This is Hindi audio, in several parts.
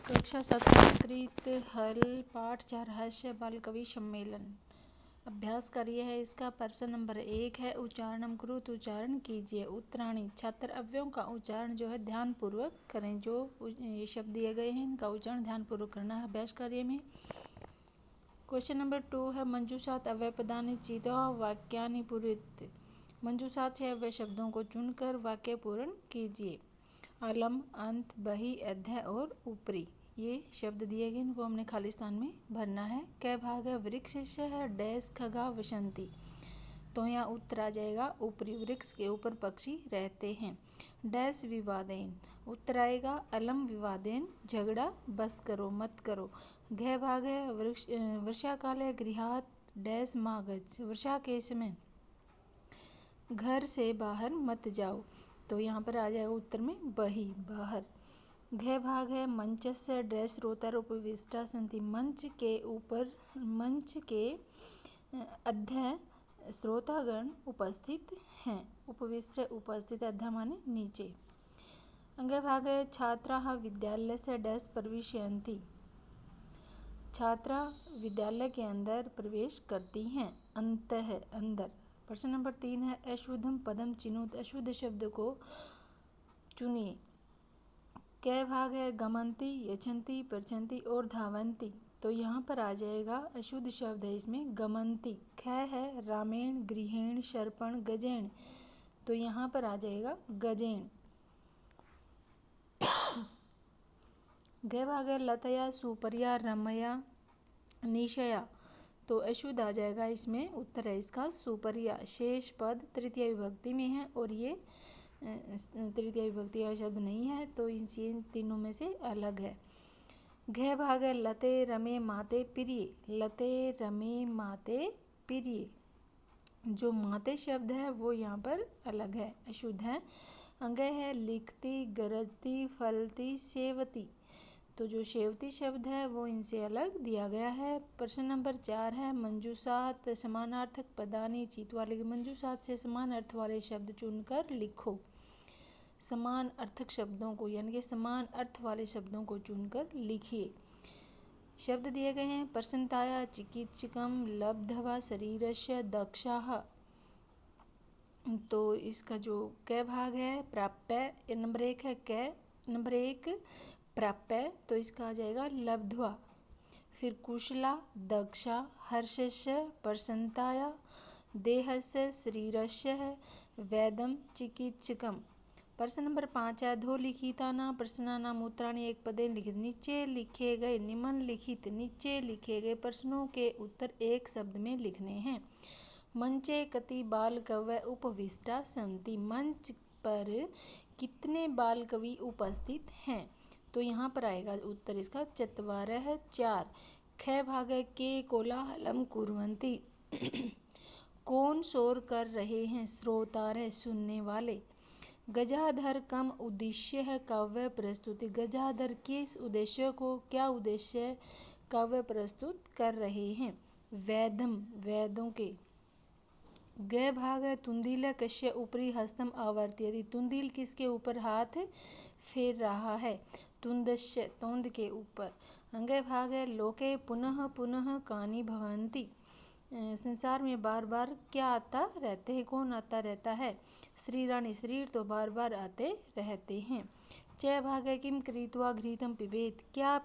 कक्षा 7 संस्कृत हल पाठ 4 हास्य बाल कवि सम्मेलन। अभ्यास कार्य है इसका। प्रश्न नंबर 1 है उच्चारणम कुरुत, उच्चारण कीजिए। उत्तराणी छात्र अव्ययों का उच्चारण जो है ध्यानपूर्वक करें। जो ये शब्द दिए गए हैं इनका उच्चारण ध्यानपूर्वक करना है अभ्यास कार्य में। क्वेश्चन नंबर 2 है मंजूषात अव्यय पदानि चित्वा वाक्यानि पूरयतु। मंजूषात से अव्यय शब्दों को चुनकर वाक्य पूर्ण कीजिए। अलम, अंत, बही, अध्याय और ऊपरी ये शब्द दिए गए इनको हमने खाली स्थान में भरना है। कै भाग है वृक्ष है डैश खगा वसंती। तो यहाँ उत्तर आ जाएगा ऊपरी। वृक्ष के ऊपर पक्षी रहते हैं। डैश विवादेन उत्तर आएगा अलम विवादेन झगड़ा बस करो मत करो। घ भाग है वर्षा काल है गृहात डैश मागज। वर्षा के समय घर से बाहर मत जाओ। तो यहाँ पर आ जाएगा उत्तर में बही बाहर। घ भाग है मंचस्य ड्रेस श्रोता उपविष्टा संति। मंच के अध्याय श्रोतागण उपस्थित हैं। उपविष्ट उपस्थित अध्याय माने नीचे। अंग भाग है छात्रा विद्यालय से डैश प्रविशन्ति। छात्रा विद्यालय के अंदर प्रवेश करती हैं। अंत है अंदर। प्रश्न नंबर 3 है अशुद्धम पदम चिनुत। अशुद्ध शब्द को चुनिए। कै भाग है गमंती, यछंती, प्रचंती और धावंती। तो यहाँ पर आ जाएगा अशुद्ध शब्द है इसमें गमंती। ख है रामेण, गृहेण, सर्पण, गजेण। तो यहाँ पर आ जाएगा गजेण। ग भाग है लतया, सुपर्या, रमया, निशया। तो अशुद्ध आ जाएगा इसमें। उत्तर है इसका सुपर्या। शेष पद तृतीय विभक्ति में है और ये तृतीय विभक्ति का शब्द नहीं है तो इन तीनों में से अलग है। घ भाग है लते रमे माते प्रिय। लते रमे माते प्रिय। जो माते शब्द है वो यहाँ पर अलग है अशुद्ध है। अंग है लिखती, गरजती, फलती, सेवती। तो जो सेवती शब्द है वो इनसे अलग दिया गया है। प्रश्न नंबर 4 है मंजूषात समानार्थक पदानि चित्वा। मंजूषात से समान अर्थ वाले शब्द चुनकर लिखो। समान अर्थक शब्दों को यानी कि समान अर्थ वाले शब्दों को चुनकर लिखिए। शब्द दिए गए हैं प्रसन्नताया, चिकित्सकम, लब्धवा, शरीरस्य, दक्षाः। तो इसका जो कै भाग है प्राप्य। नंबर 1 है कै। नंबर 1 प्राप्य तो इसका आ जाएगा लब्ध्वा। फिर कुशला, दक्षा, हर्षस्य, प्रसन्नताया, देहस्य, शरीरस्य है, वैदम, चिकित्सकम। प्रश्न नंबर 5 है अधोलिखितानां प्रश्नानां उत्तराणि एक पदेन लिखित। नीचे लिखे गए निम्नलिखित नीचे लिखे गए प्रश्नों के उत्तर एक शब्द में लिखने हैं। मंचे कति बाल कवय उपविष्टा सन्ति। मंच पर कितने बाल कवि उपस्थित हैं। तो यहाँ पर आएगा उत्तर इसका चत्वारः 4। ख भाग है के कोलाहलम कुर्वन्ति। कौन शोर कर रहे हैं। श्रोतारः सुनने वाले। गजाधर कम उद्देश्य है काव्य प्रस्तुति। गजाधर किस उद्देश्य को क्या उद्देश्य काव्य प्रस्तुत कर रहे हैं। वैदम वेदों के। ग भाग है तुंदिल कस्य ऊपरी हस्तम आवर्त्यति। तुंदिल किसके ऊपर हाथ फेर रहा है। तुंदस्य तोंद के ऊपर। अंग भाग है लोके पुनः पुनः कानि भवन्ति। संसार में बार बार क्या आता रहते हैं कौन आता रहता है। शरीराणि शरीर तो बार बार आते रहते हैं। च भाग है किम कृत्वा घृतम पिबेत। क्या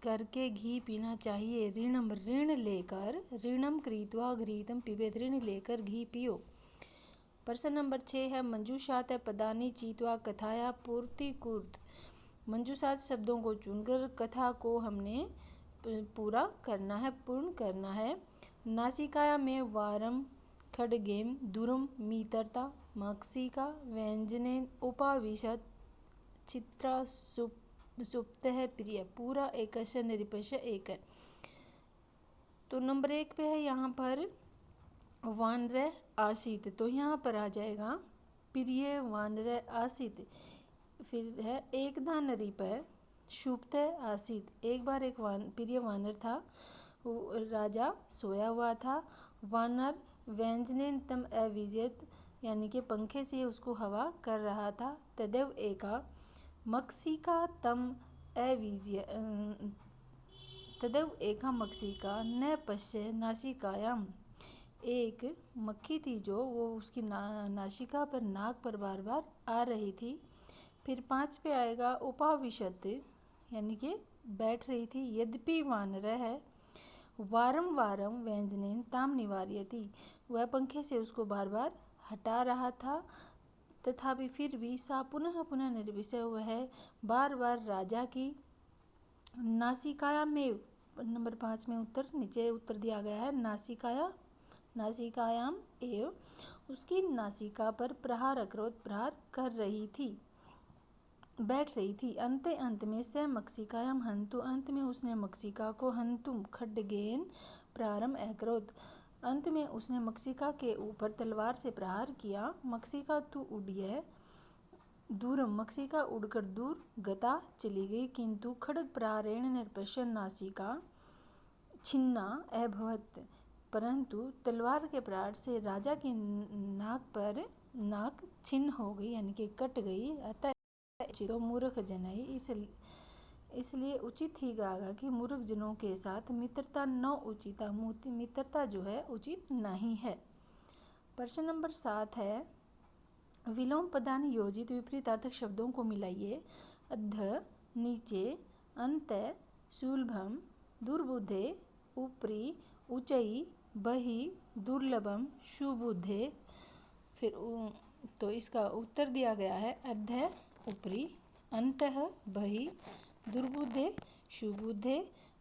करके घी पीना चाहिए। ऋणम ऋण लेकर। ऋणम कृत्वा घृतम पिबेत। ऋण लेकर घी पियो। प्रश्न नंबर 6 है मंजूषात पदानि चित्वा कथाया पूर्ति कुर्त। मंजूषात शब्दों को चुनकर कथा को हमने पूरा करना है पूर्ण करना है। नासिकाया में वारम खड्गेम दूरम मित्रता मक्षिका व्यंजनेन उपाविशत चित्रा सुप्त है प्रिय। पूरा एकश निरिपश एक है। तो नंबर 1 पे है यहाँ पर वानर आसित। तो यहाँ पर आ जाएगा प्रिय वानर आसित। फिर है एक धा नरिप सुप्त आसित। एक बार एक प्रिय वानर था राजा सोया हुआ था। वानर व्यंजनेन तम अविजत यानी कि पंखे से उसको हवा कर रहा था। तदेव एका मक्षिका तम अवीज्य तदव एका मक्षिका न पश्य नासिकायाम। एक मक्खी थी जो वो उसकी नासिका पर, नाक पर बार बार आ रही थी। फिर 5 पे आएगा उपाविशत, यानी कि बैठ रही थी। यद्यपि वानरः वारम वारम व्यंजनेन ताम निवार्यति, वह पंखे से उसको बार बार हटा रहा था। तथापि फिर भी सा पुनः पुनः निर्विषय, वह बार बार राजा की नासिकायाम में, नंबर 5 में उत्तर नीचे उत्तर दिया गया है, नासिकायाम एव उसकी नासिका पर प्रहार अक्रोध प्रहार कर रही थी, बैठ रही थी। अंत में स मक्षिकायाम हंतु, अंत में उसने मक्षिका को हंतुम खड्गेन प्रारंभ अक्रोध, अंत में उसने मक्षिका के ऊपर तलवार से प्रहार किया। मक्षिका तु उड्य दूरम, मक्षिका उड़कर दूर गता चली गई। किंतु खड्ग प्रहारेण निर्पश्यन नासिका छिन्ना अभवत्, परंतु तलवार के प्रहार से राजा की नाक छिन्न हो गई, यानी कि कट गई। अतः तो मूर्ख जनई, इसलिए उचित ही गागा कि मूर्ख जनों के साथ मित्रता न उचिता, मित्रता जो है उचित नहीं है। प्रश्न नंबर 7 है, विलोम पदानि योजित विपरीतार्थक शब्दों को मिलाइए। अध नीचे, अंत सुलभम, दुर्बुद्धे ऊपरी, ऊंचाई बही, दुर्लभम सुबुद्धे। फिर तो इसका उत्तर दिया गया है अध ऊपरी, अंतः बही, दुर्बुद्धे सुबुद्धे,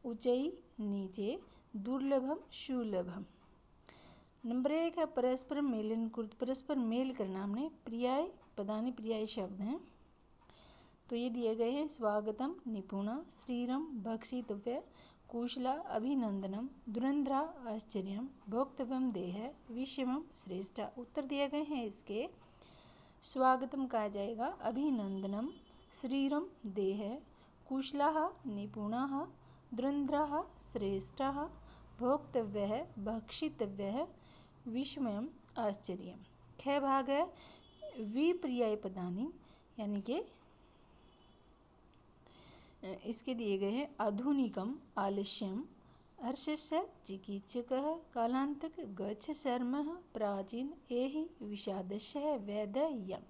ऊंचाई नीचे, दुर्लभम सुलभम। नंबर 1 है परस्पर मेलनकृत, परस्पर मेल करना। हमने पर्याय पदानि पर्याय शब्द हैं तो ये दिए गए हैं। स्वागतम निपुणा, श्रीरम भक्षितव्य, कुशला अभिनंदनम, धुरंधरा आश्चर्यम, भोक्तव्यम देह, विषमम श्रेष्ठा। उत्तर दिए गए हैं इसके। स्वागतम कहा जाएगा अभिनंदनम, श्रीरम देह, कुशलाः निपुणाः, धुरंधराः श्रेष्ठाः, भोक्तव्यः भक्षितव्यः, विस्मयम् आश्चर्यम्। ख भाग है विपर्याय पदानि, यानी कि इसके दिए गए हैं। आधुनिकम आलस्यम, हर्षस्य चिकीत्सकः, कालांतक गच्छ शर्मः, प्राचीन एहि विषादस्य वैदयम्।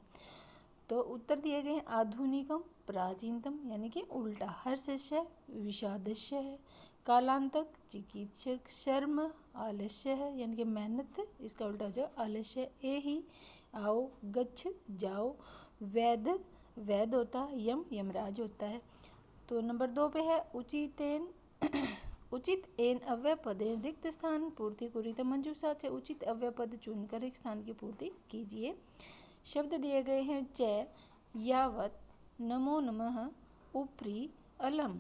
तो उत्तर दिए गए हैं आधुनिकम प्राचीनतम, यानी कि उल्टा, हर्षस्य विषादस्य है, कालांतक चिकित्सक, शर्म आलस्य है यानी कि मेहनत, इसका उल्टा हो जाएगा आलस्य। एहि आओ, गच्छ जाओ, वैद वैद होता है, यम यमराज होता है। तो नंबर 2 पे है उचितेन उचित एन अव्यय पदेन रिक्त स्थान पूर्ति कुरित, मंजूषा से उचित अव्यय पद चुनकर रिक्त स्थान की पूर्ति कीजिए। शब्द दिए गए हैं च, यावत, नमो नमः, ऊपरी, अलम।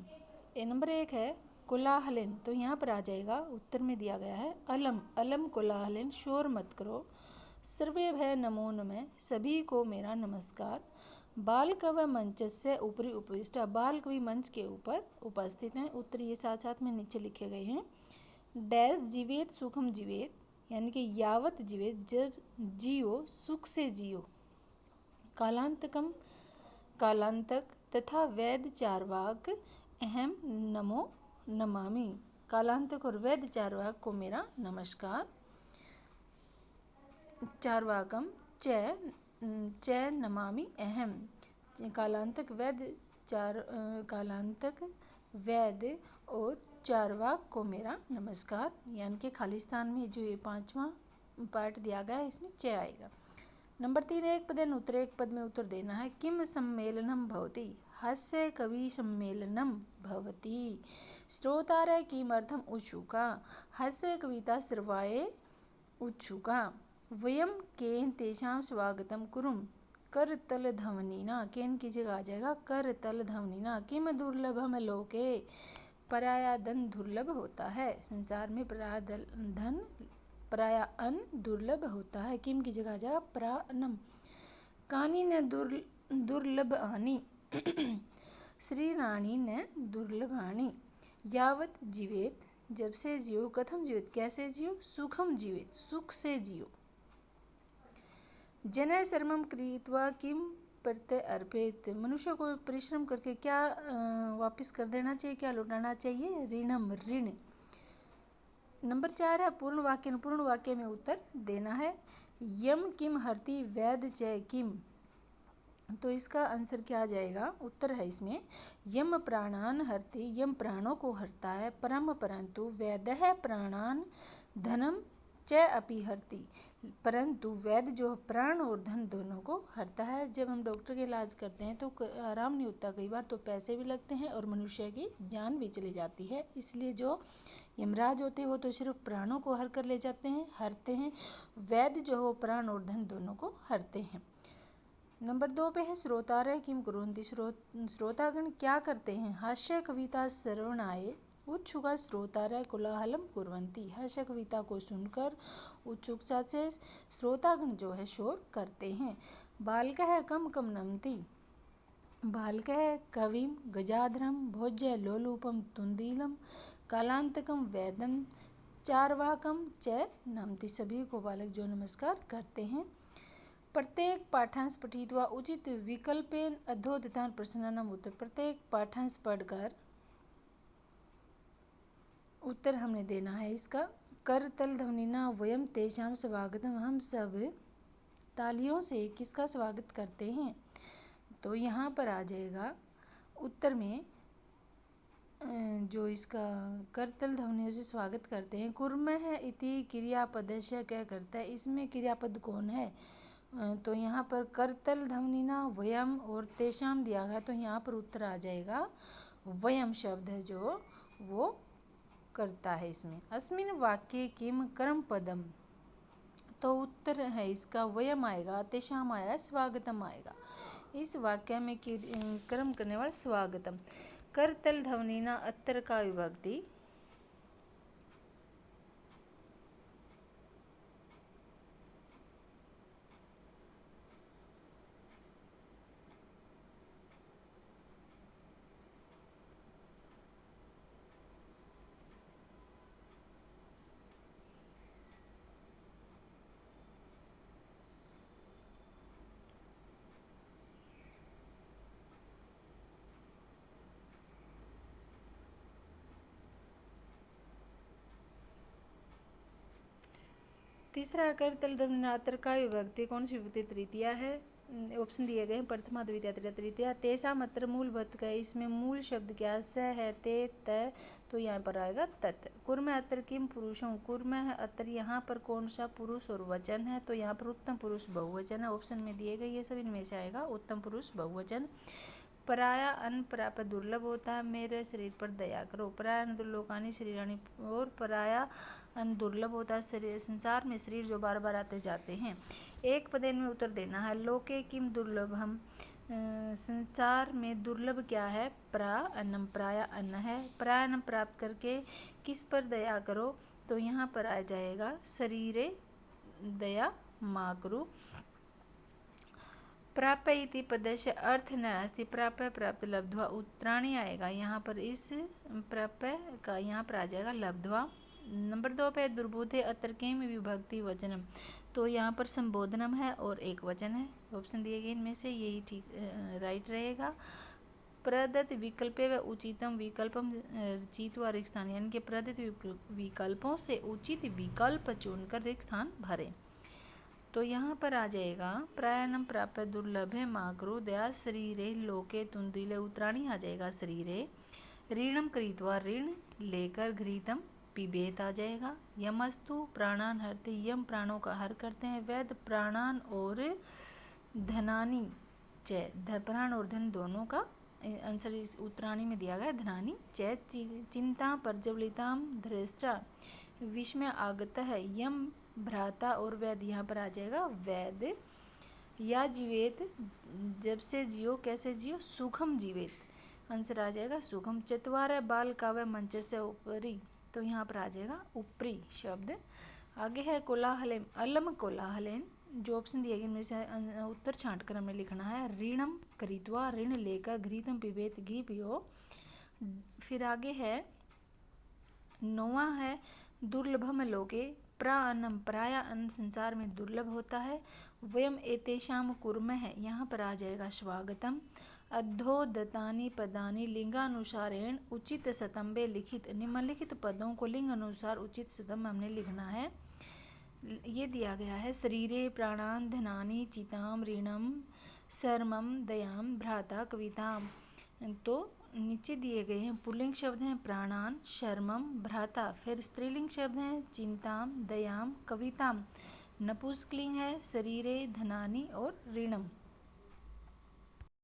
नंबर 1 है कोलाहलन, तो यहाँ पर आ जाएगा, उत्तर में दिया गया है अलम, अलम कोलाहलन, शोर मत करो। सर्वे भय नमो नमः, सभी को मेरा नमस्कार। बाल कवि मंच से ऊपरी उपविष्ट, बाल कवि मंच के ऊपर उपस्थित हैं। उत्तर ये साथ साथ में नीचे लिखे गए हैं। डैश जीवेत सुखम जीवेत, यानी कि यावत जीवेत, जब जियो सुख से जियो। कालांतकम कालांतक, तथा वैद चारवाक अहम नमो नमामि, कालांतक और वैद चारवाक को मेरा नमस्कार। चारवाकम च नमामि अहम, कालांतक वैद कालांतक वैद और चारवाक को मेरा नमस्कार। यानी कि खालिस्तान में जो ये 5वां पार्ट दिया गया है इसमें च आएगा। नंबर 3 एक पदेन उत्तर, एक पद में उत्तर देना है। किम सम्मेलनम भवति, हास्य कवि सम्मेलनम भवति। श्रोतारः किमर्थम उत्सुका, हास्य कविता श्रवाये उत्सुका। वयम केन तेषां स्वागतम कुरुम, करतल ध्वनिना, केन की जगह आ जाएगा करतल ध्वनिना। किम दुर्लभम लोके, पराया धन दुर्लभ होता है, संसार में पराया अन्न दुर्लभ होता है। किम की जगह आ जाएगा प्रानम। कानी न दुर्लभ आनी, श्री रानी न दुर्लभानी। यावत जीवेत, जब से जियो, कथम जीवेत, कैसे जियो, सुखम जीवेत, सुख से जियो। जनय शर्मम कृत्वा किम प्रत्यय अर्पित, मनुष्य को परिश्रम करके क्या वापस कर देना चाहिए, क्या लौटाना चाहिए, ऋणम ऋण। नंबर 4 है पूर्ण वाक्य। पूर्ण वाक्य में उत्तर देना है। यम किम हरति वैद च किम, तो इसका आंसर क्या आ जाएगा, उत्तर है इसमें यम प्राणान हरति, यम प्राणों को हरता है, परम परंतु वैदः प्राणान धनम च अपि हरति, परंतु वैद्य जो प्राण और धन दोनों को हरता है। जब हम डॉक्टर के इलाज करते हैं तो आराम नहीं होता, कई बार तो पैसे भी लगते हैं और मनुष्य की जान भी चली जाती है। इसलिए जो यमराज होते हैं वो तो सिर्फ प्राणों को हर कर ले जाते हैं, हरते हैं। वैद्य जो हो प्राण और धन दोनों को हरते हैं। नंबर 2 पे है श्रोतारय किम कुर्वन्ति, श्रोतागण क्या करते हैं, हास्य कविता श्रवणाय उत्सुका श्रोतारय कोलाहलम कुर्वन्ति, हास्य कविता को सुनकर उत्सुकता से श्रोतागण जो है शोर करते हैं। बालकः कम कम नमति, बालकः कविम गजाधरम भोज्य लोलूपम तुंदीलम कालांतकम वैदम चारवाकम च नमति, सभी को बालक जो नमस्कार करते हैं। प्रत्येक पाठांश पठित्वा उचित विकल्पेन अधोदितान प्रश्नानाम उत्तर, प्रत्येक पाठांश पढ़कर उत्तर हमने देना है इसका। करतल ध्वनिना वयम तेषां स्वागतम, हम सब तालियों से किसका स्वागत करते हैं, तो यहाँ पर आ जाएगा उत्तर में जो इसका करतल ध्वनियों से स्वागत करते हैं। कुर्मः इति क्रियापदस्य क्या करता है, इसमें क्रियापद कौन है, तो यहाँ पर करतल ध्वनिना वयम और तेषाम दिया गया, तो यहाँ पर उत्तर आ जाएगा वयम शब्द है जो वो करता है इसमें। अस्मिन वाक्ये किम कर्म पदम, तो उत्तर है इसका वयम आएगा, तेषाम आएगा, स्वागतम आएगा। इस वाक्य में कर्म करने वाला स्वागतम। करतल ध्वनिना अत्तर का विभक्ति, तीसरा करतल ध्वनिना अत्तर का विभक्ति कौन सी विभक्ति, तृतीया है। ऑप्शन दिए गए हैं प्रथमा द्वितीया तृतीया तृतीया। तेषाम अत्र मूल भक्त का, इसमें मूल शब्द क्या स है, ते त, तो यहाँ पर आएगा तत्। कुर्म अत्र किम पुरुषों, कुर्म है अत्र, यहाँ पर कौन सा पुरुष और वचन है, तो यहाँ पर उत्तम पुरुष बहुवचन है। ऑप्शन में दिए गए ये सब इनमें से आएगा उत्तम पुरुष बहुवचन। पराया अन्न प्राप्त दुर्लभ होता है, मेरे शरीर पर दया करो। पराया अन्न दुर्लोकानी शरीरानी, और पराया अन्न दुर्लभ होता है, शरीर संसार में शरीर जो बार बार आते जाते हैं। एक पदेन में उत्तर देना है। लोके किम दुर्लभम, संसार में दुर्लभ क्या है, परा अन्नम, पराया अन्न है। पराया अन्न प्राप्त करके किस पर दया करो, तो यहाँ पर आ जाएगा शरीरे दया मा करो। प्राप्य इति पदस्य अर्थ न अस्ति, प्राप्य प्राप्त लब्ध्वा उत्तराणी आएगा, यहाँ पर इस प्राप्य का यहाँ पर आ जाएगा लब्ध्वा। नंबर 2 पे दुर्बोधे अत्र किम विभक्ति वचनम, तो यहाँ पर संबोधनम है और एक वचन है। ऑप्शन दिए गए इनमें से यही ठीक राइट रहेगा। प्रदत्त विकल्पे व उचितम विकल्पम रचित्वा रिक्त स्थान, यानी कि प्रदत्त विकल्पों से उचित विकल्प चुनकर रिक्त स्थान भरें, तो यहाँ पर आ जाएगा प्रायणम प्राप्य दुर्लभ है माकरो दया शरीरे लोके तुंदिले उत्तराणी आ जाएगा शरीरे। ऋणम कृत्वा ऋण लेकर घृतम पिबेत आ जाएगा। यमस्तु प्राणान हरते, यम प्राणों का हर करते हैं। वैद प्राणान और धनानी च, प्राण और धन दोनों का आंसर इस उत्तराणी में दिया गया धनानी च। चिंता प्रज्वलिताम धृष्टा विस्मय आगत है, यम भ्राता और वैद यहाँ पर आ जाएगा वैद। या जीवेत जब से जियो, कैसे जियो, सुखम जीवेत, आंसर आ जाएगा सुखम। चतवार बाल काव्य मंच से ऊपरी, तो यहाँ पर आ जाएगा ऊपरी शब्द। आगे है कोलाहलेम, अलम कोलाहलेन, जो ऑप्शन दिए गए इनमें से उत्तर छांट कर हमें लिखना है। ऋणम करित्वा ऋण लेकर घृतम पिबेत घी पियो। फिर आगे है 9वां है दुर्लभम लोके प्राअन्नम, पराया अन्न संसार में दुर्लभ होता है। वयम एतेषाम कुर्मः, यहाँ पर आ जाएगा स्वागतम। अद्धोदतानि पदानि लिंगानुसारेण उचित स्तंभे लिखित, निम्नलिखित पदों को लिंग अनुसार उचित स्तंभ हमने लिखना है। ये दिया गया है, शरीरे प्राणान धनानि चिताम ऋणम शर्मम दयाम भ्राता कविताम। तो नीचे दिए गए हैं पुल्लिंग शब्द हैं प्राणान, शर्मम, भ्राता। फिर स्त्रीलिंग शब्द हैं चिंताम, दयाम, कविताम। नपुंसकलिंग है शरीरे, धनानि और ऋणम।